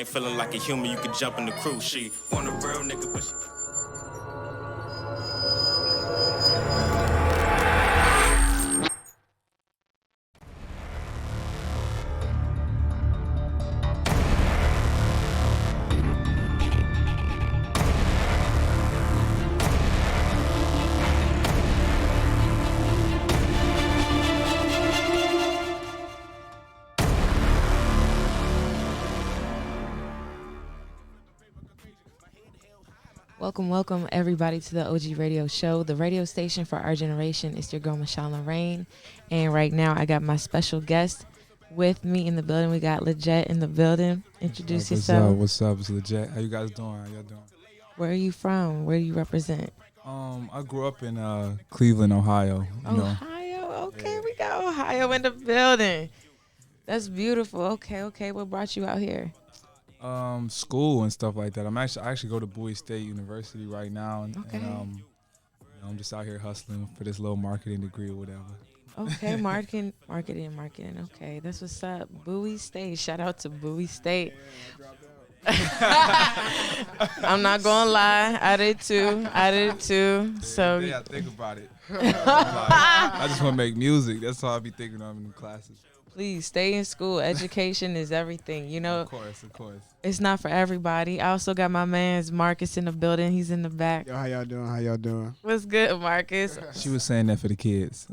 Ain't feeling like a human, you could jump in the cruise. She want a real nigga, but she... Welcome everybody to the OG Radio Show, the radio station for our generation. It's your girl Mishon Lorraine, and right now I got my special guest with me in the building. We got Jett in the building. Introduce yourself. What's up? It's Jett. How you guys doing? How y'all doing? Where are you from? Where do you represent? I grew up in Cleveland, Ohio. Ohio. Okay, we got Ohio in the building. That's beautiful. Okay. What brought you out here? School and stuff like that. I actually go to Bowie State University right now, and I'm just out here hustling for this little marketing degree or whatever. Okay, marketing. Okay, that's what's up. Bowie State. Shout out to Bowie State. I'm not gonna lie, I did too. So yeah, think about it. I just want to make music. That's all I be thinking of in the classes. Please stay in school. Education is everything, you know. Of course. It's not for everybody. I also got my man's Marcus in the building. He's in the back. Yo, how y'all doing? What's good, Marcus? She was saying that for the kids.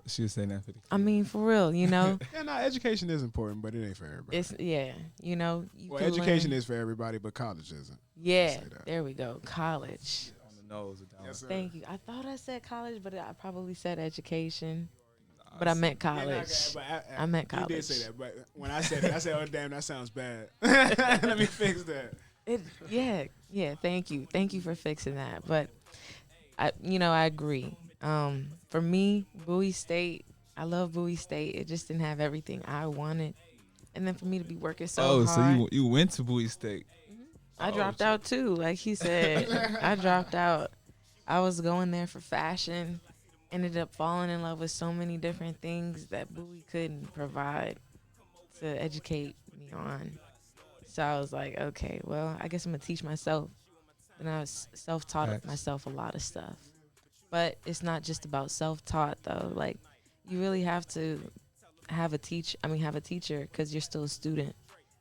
I mean, for real, you know. Yeah, no, education is important, but it ain't for everybody. You know. Education is for everybody, but college isn't. Yeah, there we go. College. On the nose. Yes, sir. Thank you. I thought I said college, but I probably said education. But I meant college. I meant college. You did say that, but when I said it, I said, "Oh damn, that sounds bad." Let me fix that. Yeah. Thank you for fixing that. But I agree. For me, Bowie State, I love Bowie State. It just didn't have everything I wanted, and then for me to be working so hard. So you went to Bowie State? I dropped out too, like he said. I dropped out. I was going there for fashion. Ended up falling in love with so many different things that Bowie couldn't provide to educate me on. So I was like, okay, well, I guess I'm going to teach myself. And I was self-taught myself a lot of stuff. But it's not just about self-taught, though. Like, you really have to have a teacher because you're still a student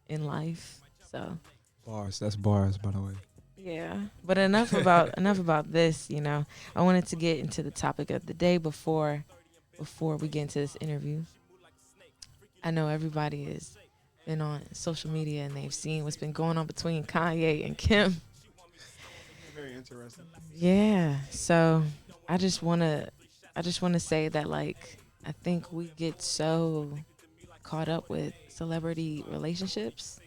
in life. So Bars. That's bars, by the way. Yeah, but enough about this. You know, I wanted to get into the topic of the day before we get into this interview. I know everybody has been on social media and they've seen what's been going on between Kanye and Kim. Very interesting. Yeah, so I just wanna say that, like, I think we get so caught up with celebrity relationships.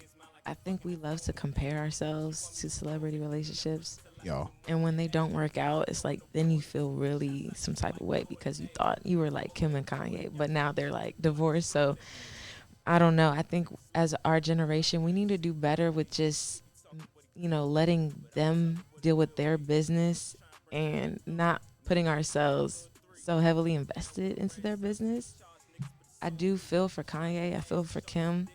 I think we love to compare ourselves to celebrity relationships. Yo. And when they don't work out, it's like then you feel really some type of way because you thought you were like Kim and Kanye, but now they're like divorced. So I don't know. I think as our generation, we need to do better with just, letting them deal with their business and not putting ourselves so heavily invested into their business. I do feel for Kanye. I feel for Kim.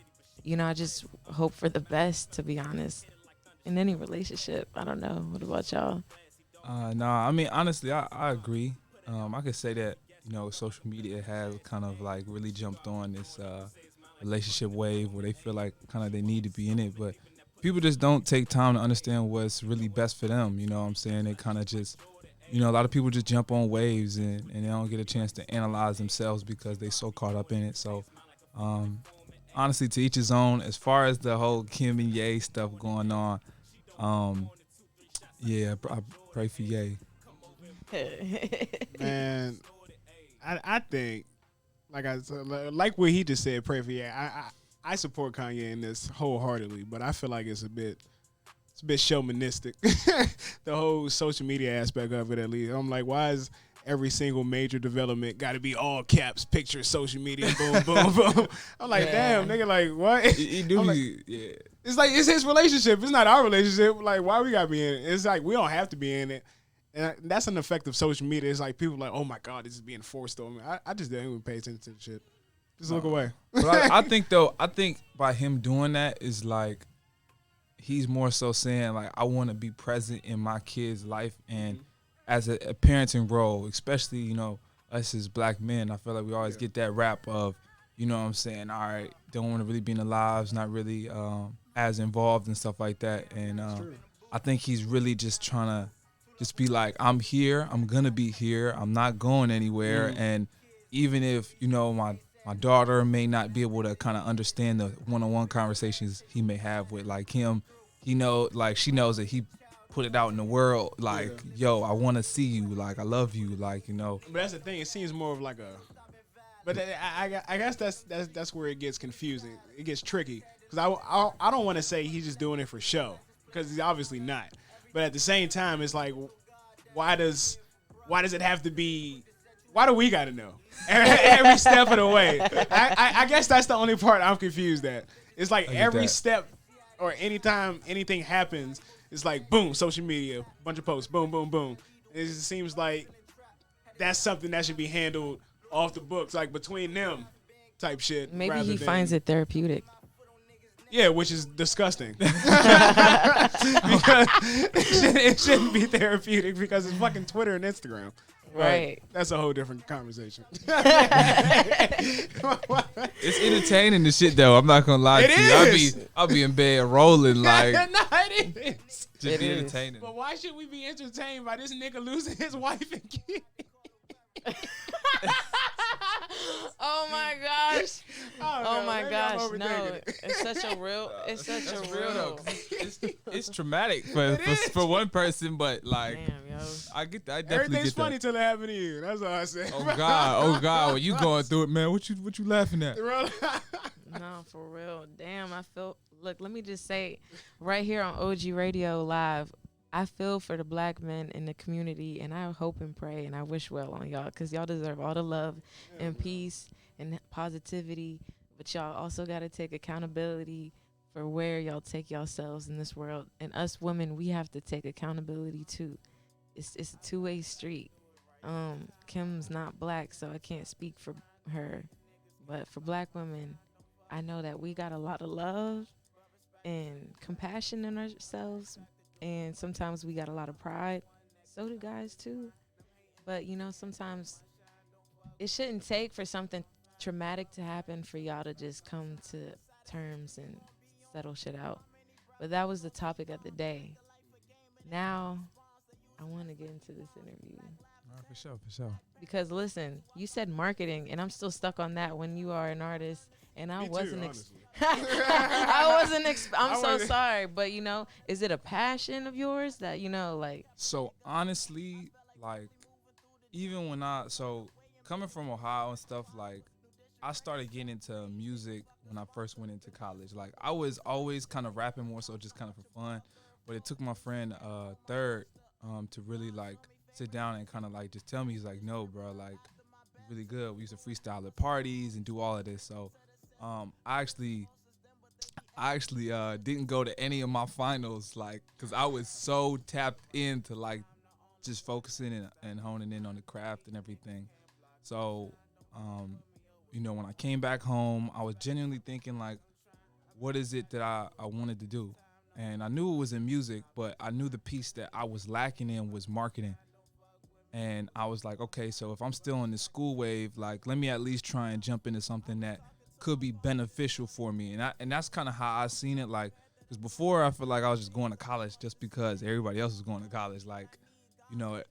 I just hope for the best, to be honest, in any relationship. I don't know. What about y'all? No, I mean, honestly, I agree. I could say that, social media has kind of like really jumped on this relationship wave where they feel like kind of they need to be in it. But people just don't take time to understand what's really best for them. You know what I'm saying? They kind of just, a lot of people just jump on waves and they don't get a chance to analyze themselves because they so caught up in it. So, honestly, to each his own. As far as the whole Kim and Ye stuff going on, I pray for Ye. Man, I think, like what he just said, pray for Ye. I support Kanye in this wholeheartedly, but I feel like it's a bit chauvinistic. The whole social media aspect of it, at least. I'm like, why is every single major development got to be all caps, picture, social media, boom, boom, boom. I'm like, damn, nigga, like, what? Yeah. It's like, it's his relationship. It's not our relationship. Like, why we got to be in it? It's like, we don't have to be in it. And that's an effect of social media. It's like, people like, oh, my God, this is being forced on me. I just didn't even pay attention to the shit. Just look away. But I think by him doing that is like, he's more so saying like I want to be present in my kid's life and as a parenting role, especially us as black men. I feel like we always get that rap of what I'm saying, all right, don't want to really be in the lives, not really as involved and stuff like that. And I think he's really just trying to just be like, I'm here, I'm gonna be here, I'm not going anywhere. And even if my daughter may not be able to kind of understand the one-on-one conversations he may have with like him, she knows that he put it out in the world like, yo, I want to see you, like I love you, like But that's the thing. It seems more of like a. But I guess that's where it gets confusing. It gets tricky because I don't want to say he's just doing it for show because he's obviously not. But at the same time, it's like, why does it have to be? Why do we got to know every step of the way? I guess that's the only part I'm confused at. It's like every step or anytime anything happens, it's like boom, social media, bunch of posts, boom, boom, boom. It just seems like that's something that should be handled off the books, like between them type shit. Maybe he finds it therapeutic. Yeah, which is disgusting. Because it shouldn't be therapeutic because it's fucking Twitter and Instagram. Right. That's a whole different conversation. It's entertaining the shit though. I'm not gonna lie to you. I'll be in bed rolling like. No, it is. Just be entertaining. But why should we be entertained by this nigga losing his wife and kid? Oh my gosh! Oh my gosh! No, it. it's such a real. It's such a real. It's traumatic for one person, but like, damn, yo. I definitely Everything's get funny that. till it happened to you. That's all I say. Oh God! When you going through it, man, what you laughing at? No, for real. Damn, I feel. Look, let me just say, right here on OG Radio Live, I feel for the black men in the community, and I hope and pray, and I wish well on y'all, because y'all deserve all the love and peace and positivity, but y'all also got to take accountability for where y'all take yourselves in this world. And us women, we have to take accountability too. It's a two-way street. Kim's not black, so I can't speak for her, but for black women, I know that we got a lot of love and compassion in ourselves, and sometimes we got a lot of pride. So do guys too. But sometimes it shouldn't take for something traumatic to happen for y'all to just come to terms and settle shit out. But that was the topic of the day. Now I want to get into this interview. For sure. Because listen, you said marketing, and I'm still stuck on that when you are an artist. And I wasn't. I'm so sorry, but is it a passion of yours that like? So honestly, like, even when coming from Ohio and stuff, like, I started getting into music when I first went into college. Like, I was always kind of rapping more so just kind of for fun, but it took my friend Third to really like sit down and kind of like just tell me, he's like, no, bro, like, really good. We used to freestyle at parties and do all of this. So I actually didn't go to any of my finals, like, because I was so tapped into like just focusing and honing in on the craft and everything. So when I came back home, I was genuinely thinking like, what is it that I wanted to do? And I knew it was in music, but I knew the piece that I was lacking in was marketing. And I was like, okay, so if I'm still in the school wave, like, let me at least try and jump into something that could be beneficial for me. And that's kind of how I seen it. Like, because before I feel like I was just going to college just because everybody else was going to college. Like,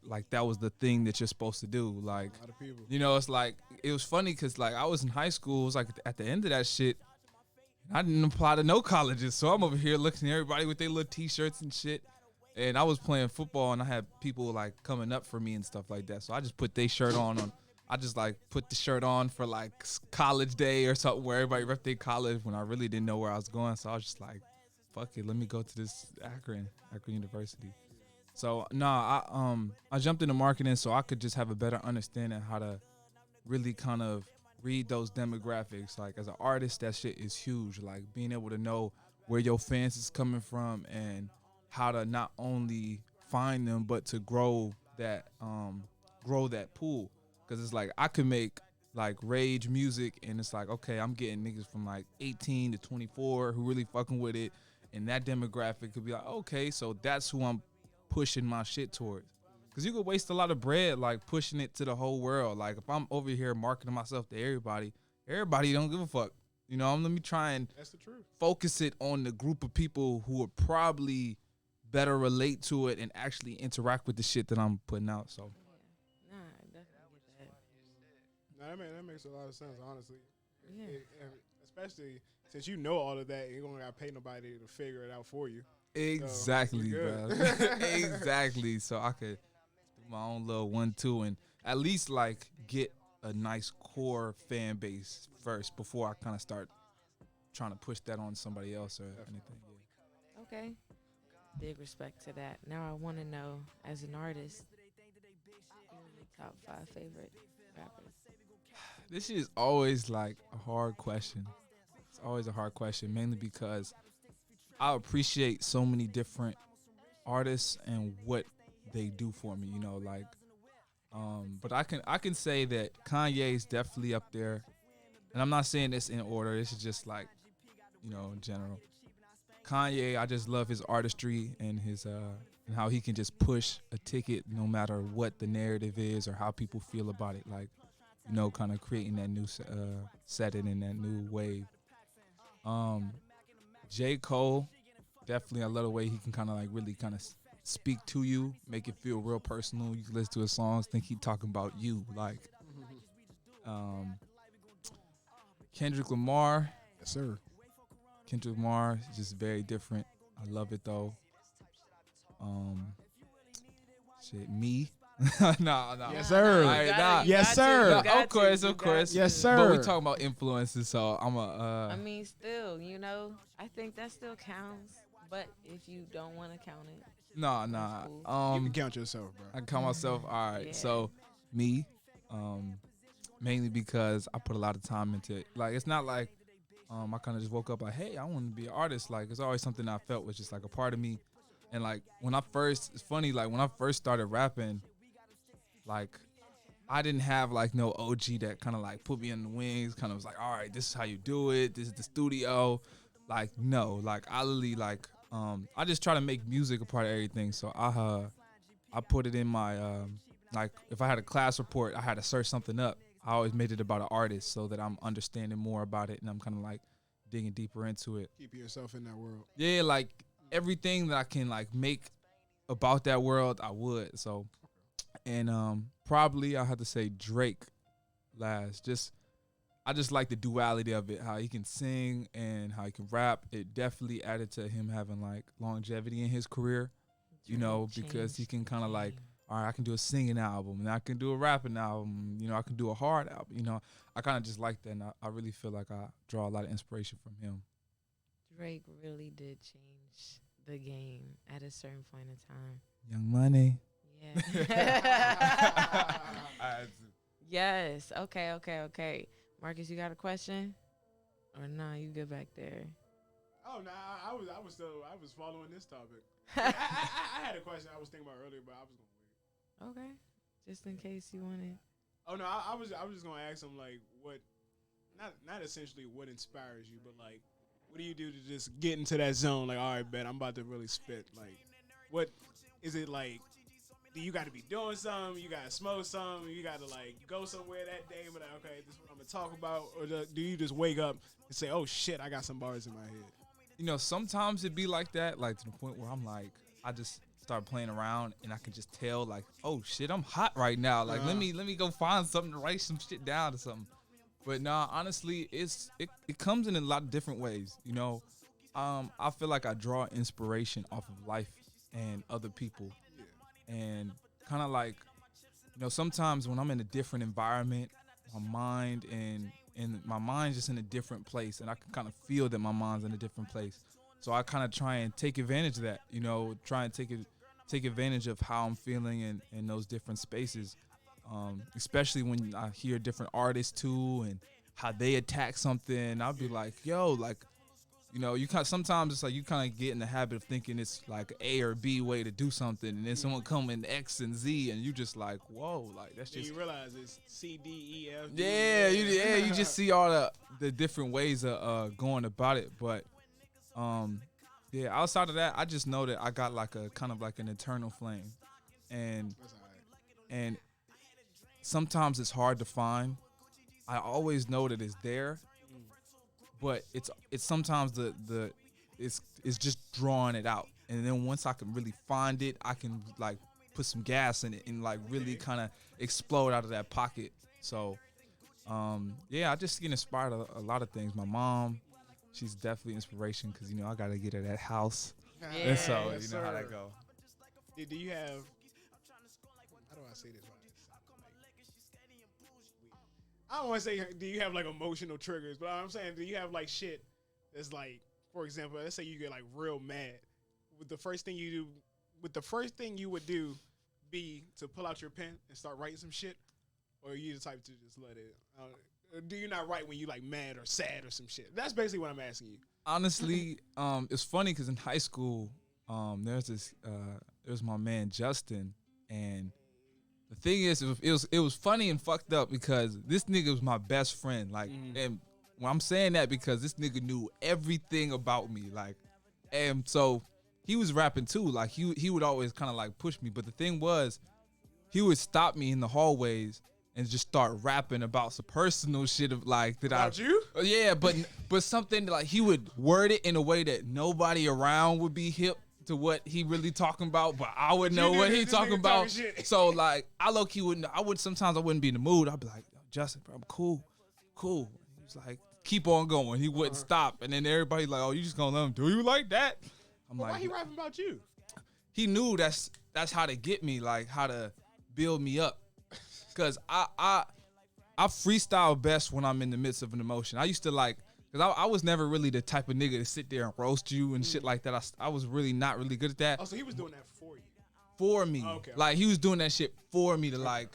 like that was the thing that you're supposed to do. Like, a lot of people. It's like, it was funny because like I was in high school. It was like at the end of that shit, I didn't apply to no colleges. So I'm over here looking at everybody with their little T-shirts and shit. And I was playing football, and I had people like coming up for me and stuff like that. So I just put their shirt on. I just like put the shirt on for like college day or something where everybody rep their college when I really didn't know where I was going. So I was just like, fuck it, let me go to this Akron University. So I jumped into marketing so I could just have a better understanding how to really kind of read those demographics. Like, as an artist, that shit is huge. Like, being able to know where your fans is coming from and how to not only find them but to grow that pool. Because it's like I could make like rage music, and it's like, okay, I'm getting niggas from like 18 to 24 who really fucking with it, and that demographic could be like, okay, so that's who I'm pushing my shit towards. Because you could waste a lot of bread, like, pushing it to the whole world. Like, if I'm over here marketing myself to everybody don't give a fuck. You know, let me try and That's the truth. Focus it on the group of people who would probably better relate to it and actually interact with the shit that I'm putting out. So, Nah, I definitely get that. No, that makes a lot of sense, honestly. Yeah. Especially since you know all of that, you don't got to pay nobody to figure it out for you. exactly, So, bro. Exactly. So I could do my own little 1-2 and at least like get a nice core fan base first before I kind of start trying to push that on somebody else or anything. Yeah. Okay. Big respect to that. Now I want to know, as an artist, who are your top 5 favorite rappers? This is always like a hard question. It's always a hard question, mainly because I appreciate so many different artists and what they do for me, you know, like but I can say that Kanye is definitely up there. And I'm not saying this in order. This is just like, you know, in general. Kanye, I just love his artistry and his and how he can just push a ticket no matter what the narrative is or how people feel about it. Like, you know, kind of creating that new setting and that new wave. J. Cole, definitely I love the way he can kind of like really kind of speak to you, make it feel real personal. You can listen to his songs, think he talking about you. Like, Kendrick Lamar. Yes, sir. Kendrick Lamar is just very different. I love it though. Me. No. Yes, sir. Yes, sir. Of course. Yes, sir. But we talking about influences, so I'm I mean, still, you know, I think that still counts. But if you don't want to count it, nah. You can count yourself, bro. I count myself. All right. Yeah. So me, mainly because I put a lot of time into it. Like, it's not like I kind of just woke up like, hey, I want to be an artist. Like, it's always something I felt was just like a part of me. And like it's funny, like when I first started rapping, like I didn't have like no OG that kind of like put me in the wings, kind of was like, all right, this is how you do it. This is the studio. Like, no, like I literally like, I just try to make music a part of everything. So I put it in my, like if I had a class report, I had to search something up. I always made it about an artist so that I'm understanding more about it and I'm kind of like digging deeper into it. Keep yourself in that world. Yeah, like everything that I can like make about that world, I would. So, and probably I have to say Drake last. I just like the duality of it, how he can sing and how he can rap. It definitely added to him having like longevity in his career, you know, because he can kind of like, all right, I can do a singing album and I can do a rapping album, you know, I can do a hard album, you know. I kind of just like that, and I really feel like I draw a lot of inspiration from him. Drake really did change the game at a certain point in time. Young Money. Yeah. Yes. Okay. Marcus, you got a question? Or nah, you good back there? Oh no, I was following this topic. I had a question I was thinking about earlier, but I was gonna wait. Okay. Just in case you wanted. Oh no, I was just gonna ask him like what, not essentially what inspires you, but like what do you do to just get into that zone? Like, all right, bet I'm about to really spit. Like, what is it like? Do you got to be doing something? You got to smoke something? You got to like go somewhere that day and be like, okay, this is what I'm gonna talk about? Or do you just wake up and say, oh shit, I got some bars in my head? You know, sometimes it be like that, like to the point where I'm like, I just start playing around and I can just tell like, oh shit, I'm hot right now. Like, let me go find something to write some shit down or something. But nah, honestly, it comes in a lot of different ways. You know, I feel like I draw inspiration off of life and other people, and kind of like, you know, sometimes when I'm in a different environment, my mind and my mind's just in a different place, and I can kind of feel that my mind's in a different place. So I kind of try and take advantage of that. You know, try and take advantage of how I'm feeling in those different spaces. Especially when I hear different artists too and how they attack something, I'll be like, yo, like, you know, you kind sometimes it's like you kind of get in the habit of thinking it's like A or B way to do something, and then someone come in X and Z, and you just like, whoa, like that's just. You realize it's C, D, E, F. Yeah, you just see all the different ways of going about it, but Yeah, outside of that, I just know that I got like a kind of like an eternal flame, and That's all right. and sometimes it's hard to find. I always know that it's there, but it's sometimes it's just drawing it out, and then once I can really find it, I can like put some gas in it and like really kind of explode out of that pocket. So, yeah, I just get inspired a lot of things. My mom, she's definitely inspiration because I gotta get her that house, and so Yes, you know how sir. that go. Do you have? How do I say this? I don't want to say, do you have like emotional triggers? But I'm saying, do you have like shit that's like, for example, let's say you get like real mad. Would the first thing you would do be to pull out your pen and start writing some shit, or are you the type to just let it? Do you not write when you like mad or sad or some shit? That's basically what I'm asking you. Honestly, it's funny because in high school, there's my man Justin, and the thing is, it was funny and fucked up because this nigga was my best friend. Like, and when I'm saying that because this nigga knew everything about me. Like, and so he was rapping too. Like, he would always kind of like push me. But the thing was, he would stop me in the hallways and just start rapping about some personal shit of like that. About you? Yeah, but something like he would word it in a way that nobody around would be hip to what he really talking about, but I would know what he talking about. So like I low-key wouldn't. Sometimes I wouldn't be in the mood. I'd be like, Justin, bro, I'm cool. He was like, keep on going. He wouldn't stop, and then everybody like, oh, you just gonna let him do you like that? I'm Well, like, why he rapping about you? he knew that's how to get me, like how to build me up. Cause I freestyle best when I'm in the midst of an emotion. I used to like, cause I was never really the type of nigga to sit there and roast you and shit like that. I was really not really good at that. Oh, so he was doing that for you. For me. Okay. Like he was doing that shit for me to like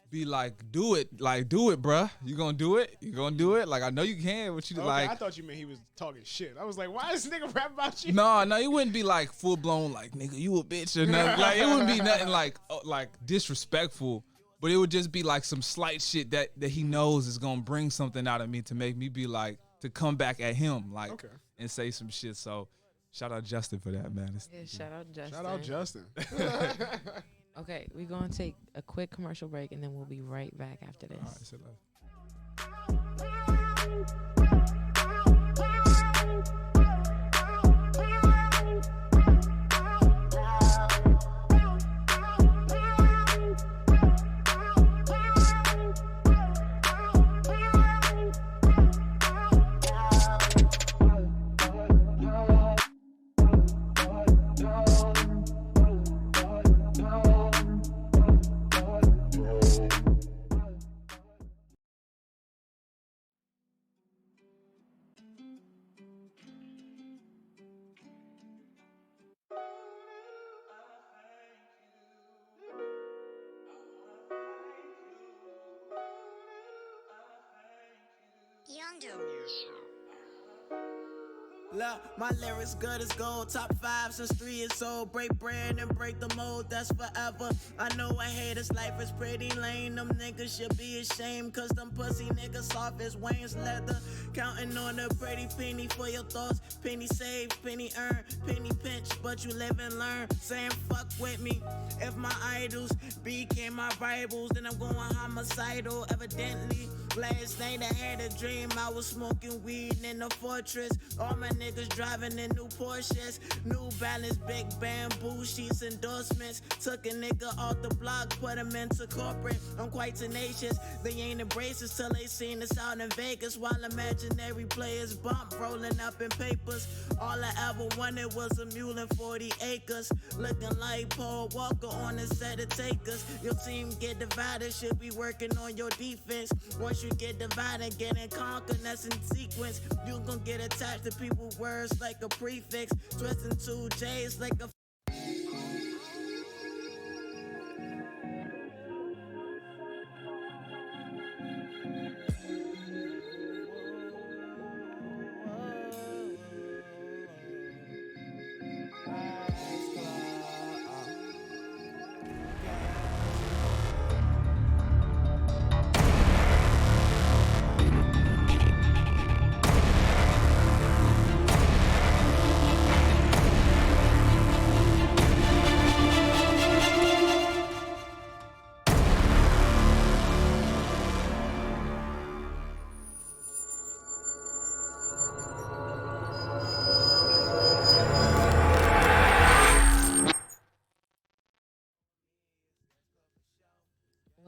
be like, do it, bruh. You gonna do it? You gonna do it? Like I know you can, but you Okay, like. I thought you meant he was talking shit. I was like, why is this nigga rap about you? No, it wouldn't be like full blown like nigga, you a bitch or nothing. Like it wouldn't be nothing like disrespectful. But it would just be like some slight shit that he knows is gonna bring something out of me to make me be like to come back at him like and say some shit. So shout out Justin for that, man. Yeah, shout out Justin. Shout out Justin. Okay, we're gonna take a quick commercial break and then we'll be right back after this. All right, say love. Look, my lyrics good as gold. Top 5 since 3 years old. Break bread and break the mold, that's forever. I know I hate this life is pretty lame. Them niggas should be ashamed, cause them pussy niggas soft as Wayne's leather. Counting on a pretty penny for your thoughts. Penny saved, penny earned, penny pinch, but you live and learn. Saying fuck with me. If my idols became my rivals, then I'm going homicidal. Evidently, last night I had a dream. I was smoking weed in a fortress. All my niggas driving in new Porsches. New Balance, big bamboo sheets, endorsements. Took a nigga off the block, put him into corporate. I'm quite tenacious. They ain't embrace us till they seen us out in Vegas. While imaginary players bump, rolling up in papers. All I ever wanted was a mule and 40 acres. Looking like Paul Walker on a set of takers. Your team get divided, should be working on your defense. Once you get divided, getting conquered, that's in sequence. You gon' get attached to people's words like a prefix. Twisting 2 J's like a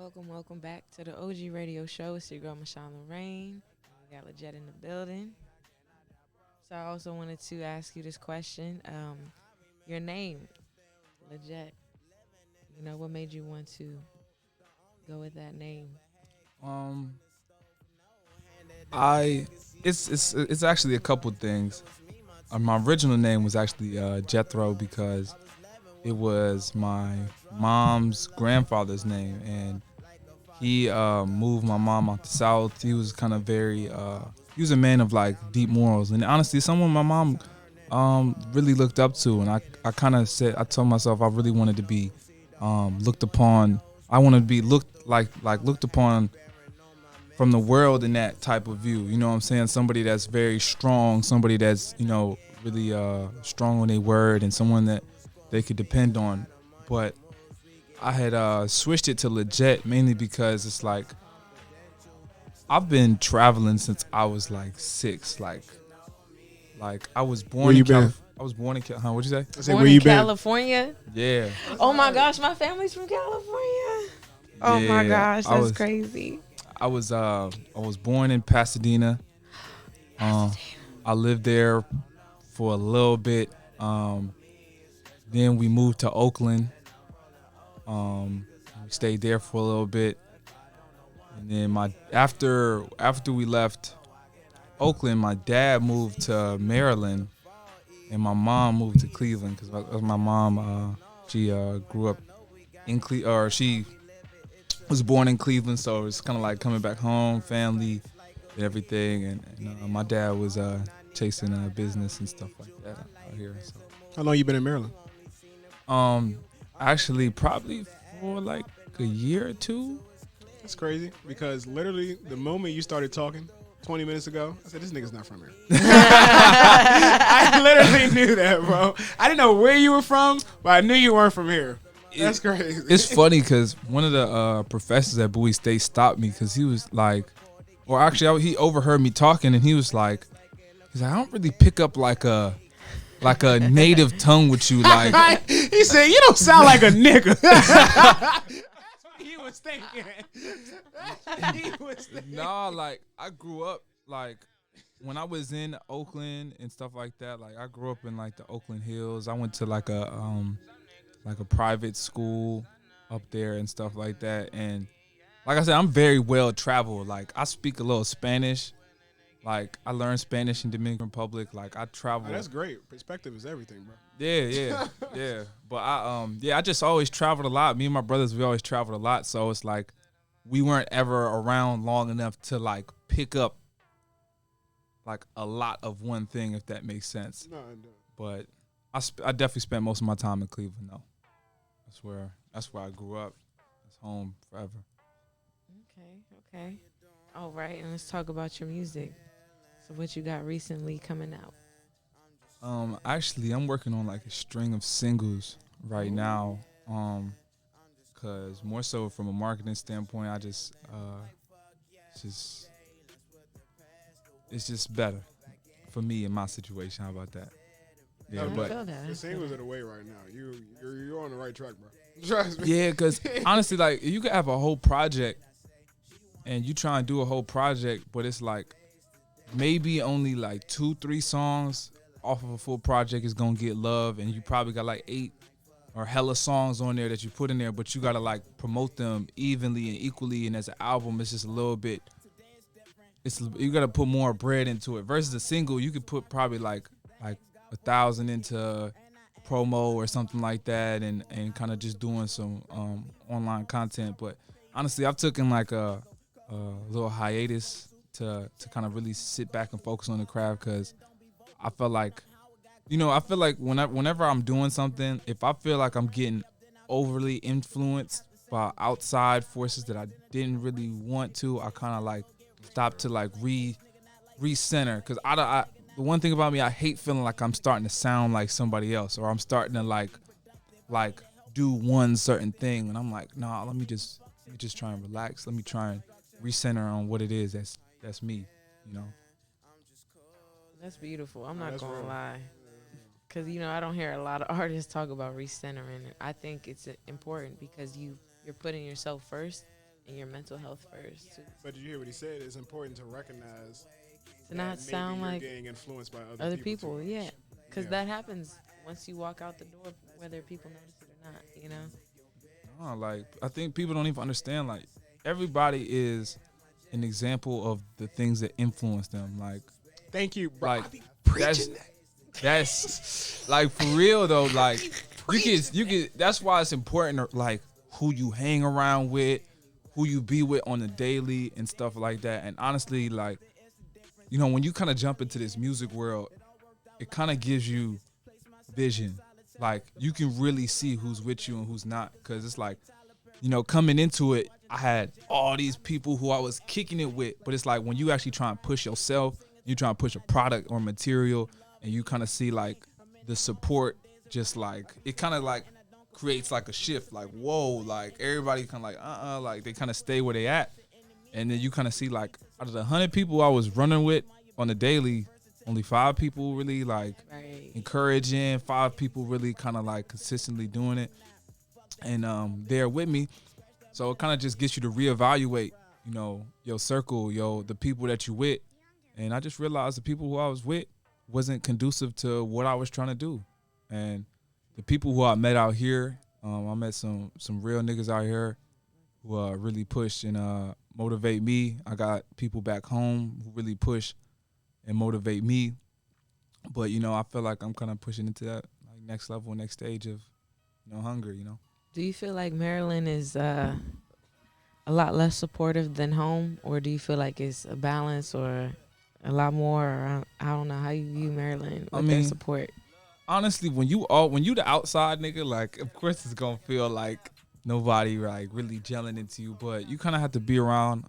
Welcome back to the OG Radio Show. It's your girl Mishon Lorraine. We got Jett in the building. So I also wanted to ask you this question. Your name, Jett. You know, what made you want to go with that name? It's actually a couple things. My original name was actually Jethro because it was my mom's grandfather's name, and he moved my mom out the South. He was kind of very he was a man of like deep morals, and honestly, someone my mom really looked up to. And I kind of said, I told myself I really wanted to be looked upon. I wanted to be looked upon from the world in that type of view. You know what I'm saying? Somebody that's very strong, somebody that's, you know, really strong on their word, and someone that they could depend on. But I had switched it to Jett mainly because it's like I've been traveling since I was like 6. Like I was born Where you in been? I was born in what'd you say? I said, Born where in you been? California? Yeah. Oh my gosh, my family's from California. Oh my Yeah, gosh, I that's was- crazy. I was born in Pasadena. I lived there for a little bit. Then we moved to Oakland. We stayed there for a little bit, and then after we left Oakland, my dad moved to Maryland, and my mom moved to Cleveland because my mom she grew up in she was born in Cleveland, so it's kind of like coming back home, family, and everything. And my dad was chasing business and stuff like that out here. So. How long you been in Maryland? Actually, probably for like a year or two. That's crazy because literally the moment you started talking 20 minutes ago, I said, this nigga's not from here. I literally knew that, bro. I didn't know where you were from, but I knew you weren't from here. That's crazy. It's funny because one of the professors at Bowie State stopped me because he was like, or actually he overheard me talking, and he's like, I don't really pick up like a native tongue with you, like. He said, you don't sound like a nigga. That's what he was thinking. Nah, like I grew up like when I was in Oakland and stuff like that. Like I grew up in like the Oakland Hills. I went to like a private school up there and stuff like that. And like I said, I'm very well traveled. Like I speak a little Spanish. Like I learned Spanish in Dominican Republic. Like I travel. Oh, that's great. Perspective is everything, bro. Yeah. But I just always traveled a lot. Me and my brothers, we always traveled a lot. So it's like we weren't ever around long enough to like pick up like a lot of one thing, if that makes sense. No, I don't. But I definitely spent most of my time in Cleveland, though. That's where I grew up. That's home forever. Okay. All right, and let's talk about your music. So what you got recently coming out? Actually, I'm working on like a string of singles right now. Cause more so from a marketing standpoint, I just it's just better for me in my situation. How about that? Yeah, I but feel that. The singles are the way right now. You're on the right track, bro. Trust me. yeah, cause honestly, like you could have a whole project, and you try and do a whole project, but it's like maybe only like 2-3 songs off of a full project is gonna get love, and you probably got like 8 or hella songs on there that you put in there, but you gotta like promote them evenly and equally. And as an album, it's just a little bit. You gotta put more bread into it. Versus a single, you could put probably like 1,000 into promo or something like that, and kind of just doing some online content. But honestly, I've taken like a little hiatus to kind of really sit back and focus on the craft, because I felt like, whenever I'm doing something, if I feel like I'm getting overly influenced by outside forces that I didn't really want to, I kind of like stop to like recenter. Because the one thing about me, I hate feeling like I'm starting to sound like somebody else, or I'm starting to like do one certain thing, and I'm like, nah, let me just try and relax. Let me try and recenter on what it is that's me, you know. That's beautiful. I'm not That's gonna real. lie, because I don't hear a lot of artists talk about recentering. I think it's important because you're putting yourself first, and your mental health first. But did you hear what he said? It's important to recognize To not that sound maybe like you're getting influenced by other people. people, yeah. Because Yeah. that happens once you walk out the door, whether people notice it or not, you know? Like, I think people don't even understand, like, everybody is an example of the things that influence them. Like, Thank you, bro. like, I be preaching that's like, for real though, like, you can that's why it's important, like, who you hang around with, who you be with on the daily and stuff like that. And honestly, like, you know, when you kind of jump into this music world, it kind of gives you vision. Like, you can really see who's with you and who's not. Because it's like, you know, coming into it, I had all these people who I was kicking it with. But it's like, when you actually try and push yourself, you try and push a product or material, and you kind of see, like, the support, just like, it kind of like creates like a shift. Like, whoa, like, everybody kind of like, like, they kind of stay where they at. And then you kind of see, like, out of the 100 people I was running with on the daily, only 5 people really, like, Right. encouraging, 5 people really kind of, like, consistently doing it. And they're with me. So it kind of just gets you to reevaluate, you know, your circle, the people that you with. And I just realized the people who I was with wasn't conducive to what I was trying to do. And the people who I met out here, I met some real niggas out here who really push and motivate me. I got people back home who really push and motivate me. But, you know, I feel like I'm kind of pushing into that, like, next level, next stage of, you know, hunger, you know. Do you feel like Maryland is a lot less supportive than home, or do you feel like it's a balance or a lot more? Or I don't know how you view Maryland with their support. Honestly, when you the outside nigga, like, of course it's gonna feel like nobody, like, really gelling into you, but you kind of have to be around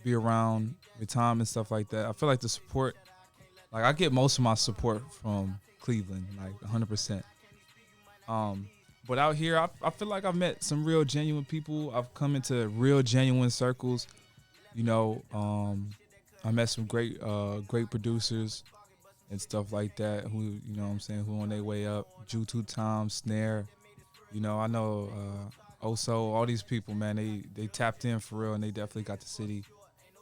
with time and stuff like that. I feel like the support, like, I get most of my support from Cleveland, like 100%. But out here, I feel like I've met some real genuine people. I've come into real genuine circles. You know, I met some great producers and stuff like that who, you know what I'm saying, who on their way up. Jew 2 Times, Snare. You know, I know Oso, all these people, man, they tapped in for real, and they definitely got the city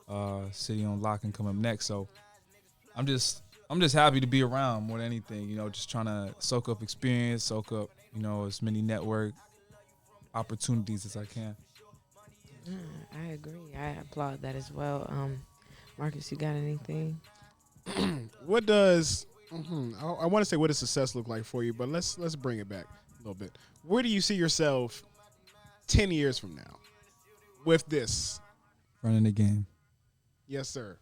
on lock and come up next. So I'm just happy to be around more than anything, you know, just trying to soak up experience, soak up, you know, as many network opportunities as I can. I agree. I applaud that as well. Marcus, you got anything? What does I want to say, what does success look like for you? But let's bring it back a little bit. Where do you see yourself 10 years from now with this? Running the game. Yes, sir.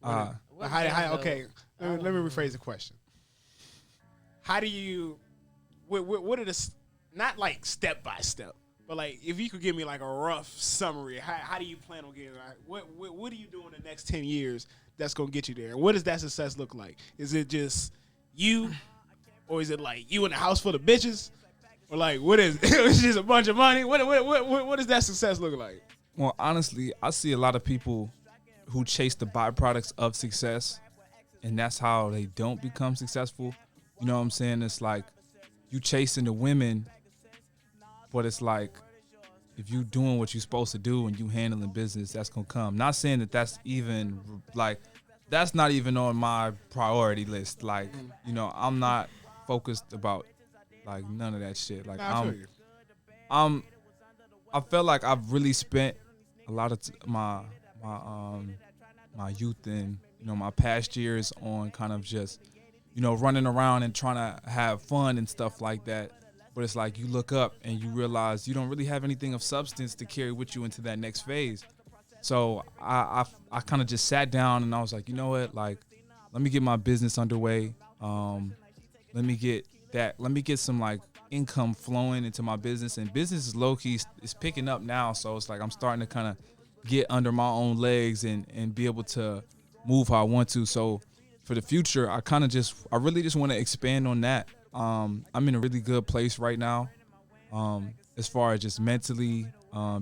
What Okay, let me rephrase the question. How do you? What are the, not like step by step, but like, if you could give me like a rough summary, how do you plan on getting? Like, what do you do in the next 10 years that's gonna get you there? What does that success look like? Is it just you, or is it like you in a house full of bitches, or like, what is? It's just a bunch of money. What does that success look like? Well, honestly, I see a lot of people who chase the byproducts of success, and that's how they don't become successful. You know what I'm saying? It's like you chasing the women, but it's like, if you doing what you're supposed to do and you handling business, that's gonna come. Not saying that that's even, like, that's not even on my priority list. Like, you know, I'm not focused about, like, none of that shit. Like, I feel like I've really spent a lot of my youth and, you know, my past years on kind of just, you know, running around and trying to have fun and stuff like that. But it's like you look up and you realize you don't really have anything of substance to carry with you into that next phase. So I kind of just sat down and I was like, you know what, like, let me get my business underway. Let me get some, like, income flowing into my business, and business is low key, it's picking up now. So it's like I'm starting to kind of get under my own legs and be able to move how I want to. So for the future, I really just want to expand on that. I'm in a really good place right now, as far as just mentally,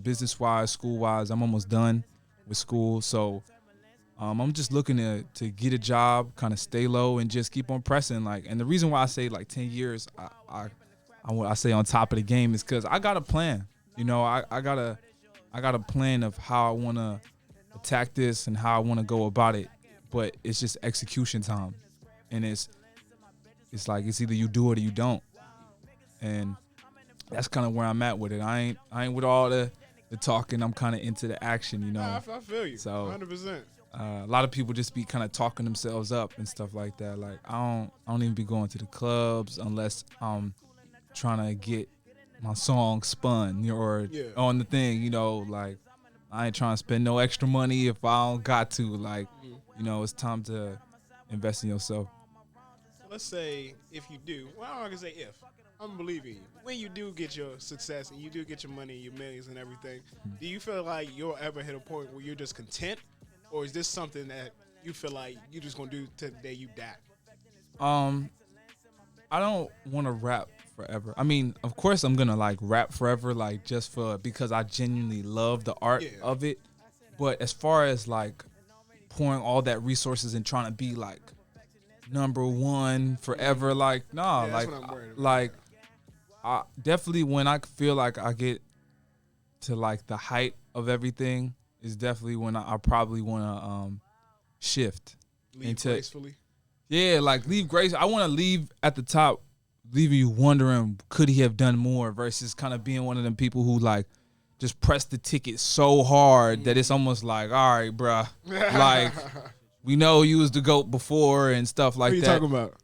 business-wise, school-wise. I'm almost done with school, so I'm just looking to get a job, kind of stay low, and just keep on pressing. Like, and the reason why I say like 10 years, I say on top of the game, is because I got a plan. You know, I gotta I got a plan of how I want to attack this and how I want to go about it, but it's just execution time, and it's like it's either you do it or you don't, and that's kind of where I'm at with it. I ain't with all the talking. I'm kind of into the action, you know. Nah, I feel you. So 100%. a lot of people just be kind of talking themselves up and stuff like that. Like I don't even be going to the clubs unless I'm trying to get my song spun or on the thing, you know. Like I ain't trying to spend no extra money if I don't got to. Like, you know, it's time to invest in yourself. So let's say if you do, well, I'm not gonna say if. I'm believing you. When you do get your success and you do get your money, your millions and everything, do you feel like you'll ever hit a point where you're just content, or is this something that you feel like you're just gonna do till the day you die? I don't want to rap forever. I mean, of course, I'm gonna like rap forever, like just because I genuinely love the art of it. But as far as like pouring all that resources and trying to be like number one forever, like nah, like I definitely when I feel like I get to like the height of everything is definitely when I probably want to shift into gracefully. Yeah, like leave grace. I want to leave at the top, leaving you wondering could he have done more versus kind of being one of them people who like just press the ticket so hard that it's almost like, all right, bruh, like we know you was the GOAT before and stuff like that. What are you talking about?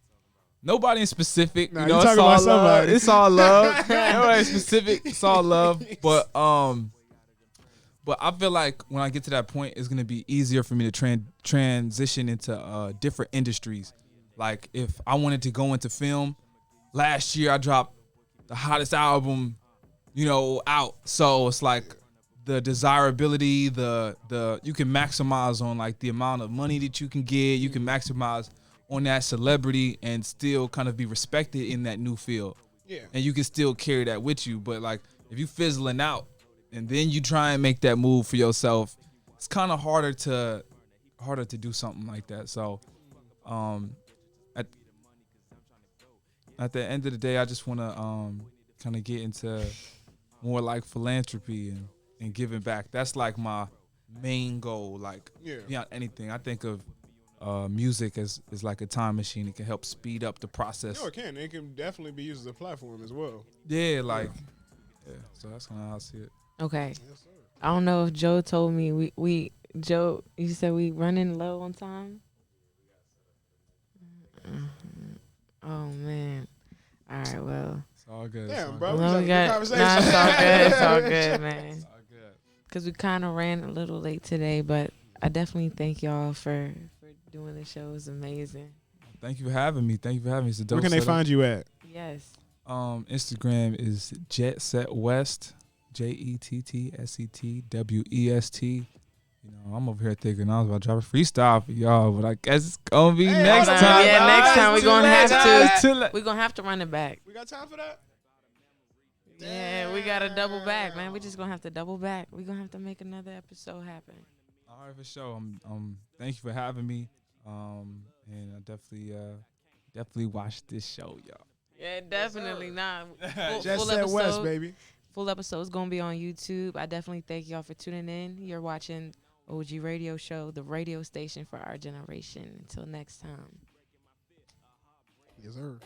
Nobody in specific, nah, you know. It's all love. It's all love. Nobody in specific. It's all love. But I feel like when I get to that point, it's gonna be easier for me to transition into different industries. Like if I wanted to go into film, last year I dropped the hottest album, you know, out. So it's like the desirability, the you can maximize on like the amount of money that you can get. You can maximize on that celebrity and still kind of be respected in that new field. Yeah. And you can still carry that with you. But like if you fizzling out and then you try and make that move for yourself, it's kind of harder to do something like that. So at the end of the day, I just want to kind of get into more like philanthropy and giving back. That's like my main goal. Like beyond anything, I think of music as like a time machine. It can help speed up the process. No, it can. It can definitely be used as a platform as well. Yeah, like so that's kind of how I see it. Okay. Yes, sir. I don't know if Joe told me Joe, you said we running low on time. Oh man. All right, well. It's all good. Damn, bro. Well, We got a conversation. Nah, it's all good. It's all good, man. It's all good. Because we kind of ran a little late today, but I definitely thank y'all for doing the show. It was amazing. Thank you for having me. It's a dope Where can they setup. find you at? Yes. Instagram is JettSetWest, JettSetWest. You know, I'm over here thinking I was about to drop a freestyle for y'all, but I guess it's gonna be next time. Yeah, next time we're gonna have to. to. We're gonna have to run it back. We got time for that? Yeah, we gotta double back, man. We just gonna have to double back. We're gonna have to make another episode happen. All right, for sure. Thank you for having me. And I definitely watch this show, y'all. Yeah, definitely not. Jett Set West, baby. Full episode is gonna be on YouTube. I definitely thank y'all for tuning in. You're watching OG Radio Show, the radio station for our generation. Until next time. Yes, sir.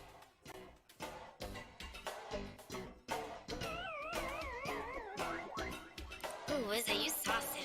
Ooh, is it you saucy?